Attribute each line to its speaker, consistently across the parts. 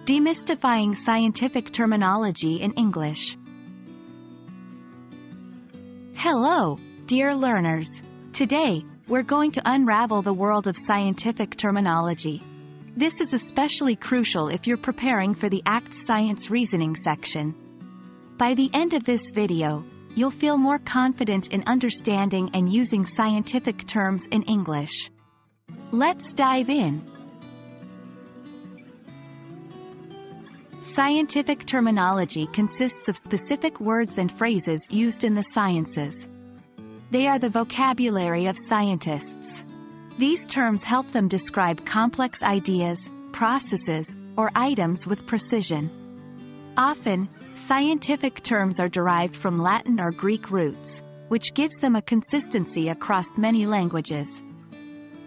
Speaker 1: Demystifying Scientific Terminology in English. Hello, dear learners. Today, we're going to unravel the world of scientific terminology. This is especially crucial if you're preparing for the ACT Science Reasoning section. By the end of this video, you'll feel more confident in understanding and using scientific terms in English. Let's dive in. Scientific terminology consists of specific words and phrases used in the sciences. They are the vocabulary of scientists. These terms help them describe complex ideas, processes, or items with precision. Often, scientific terms are derived from Latin or Greek roots, which gives them a consistency across many languages.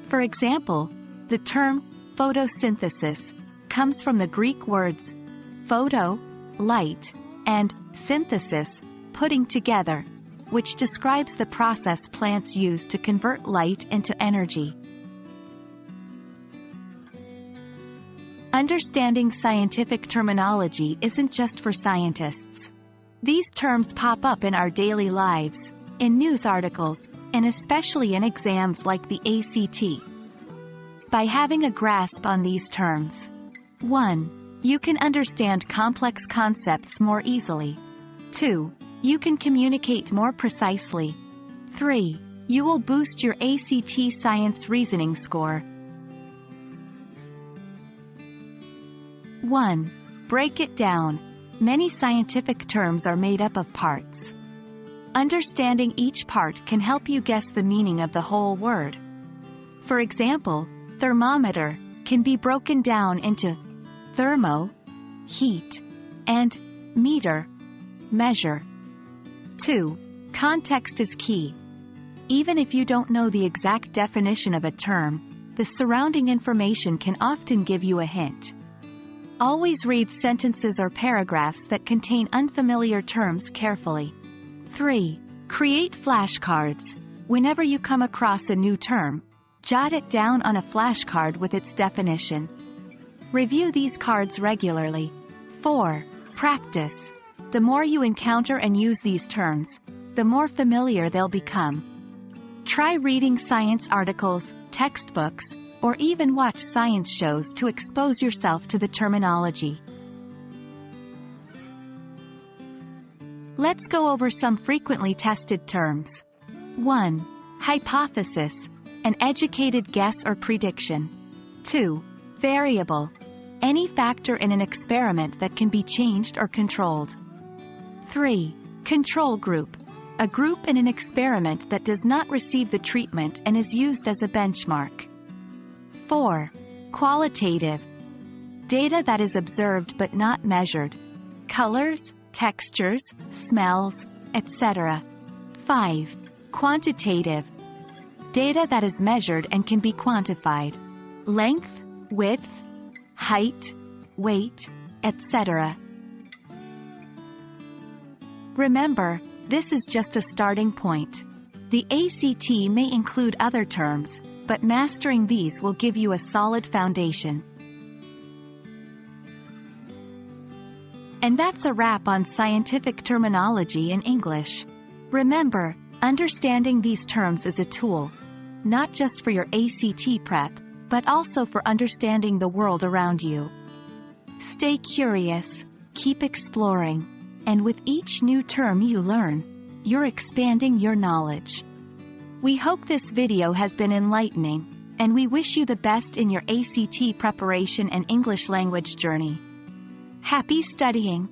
Speaker 1: For example, the term photosynthesis comes from the Greek words photo, light, and synthesis, putting together, which describes the process plants use to convert light into energy. Understanding scientific terminology isn't just for scientists. These terms pop up in our daily lives, in news articles, and especially in exams like the ACT. By having a grasp on these terms, 1. You can understand complex concepts more easily. 2. You can communicate more precisely. 3. You will boost your ACT science reasoning score. 1. Break it down. Many scientific terms are made up of parts. Understanding each part can help you guess the meaning of the whole word. For example, thermometer can be broken down into thermo, heat, and meter, measure. 2. Context is key. Even if you don't know the exact definition of a term, the surrounding information can often give you a hint. Always read sentences or paragraphs that contain unfamiliar terms carefully. 3. Create flashcards. Whenever you come across a new term, jot it down on a flashcard with its definition. Review these cards regularly. 4. Practice. The more you encounter and use these terms, the more familiar they'll become. Try reading science articles, textbooks, or even watch science shows to expose yourself to the terminology. Let's go over some frequently tested terms. 1. Hypothesis, an educated guess or prediction. 2. Variable, any factor in an experiment that can be changed or controlled. 3. Control group, a group in an experiment that does not receive the treatment and is used as a benchmark. 4. Qualitative, data that is observed but not measured. Colors, textures, smells, etc. 5. Quantitative, data that is measured and can be quantified. Length, width, height, weight, etc. Remember, this is just a starting point. The ACT may include other terms, but mastering these will give you a solid foundation. And that's a wrap on scientific terminology in English. Remember, understanding these terms is a tool, not just for your ACT prep, but also for understanding the world around you. Stay curious, keep exploring, and with each new term you learn, you're expanding your knowledge. We hope this video has been enlightening, and we wish you the best in your ACT preparation and English language journey. Happy studying!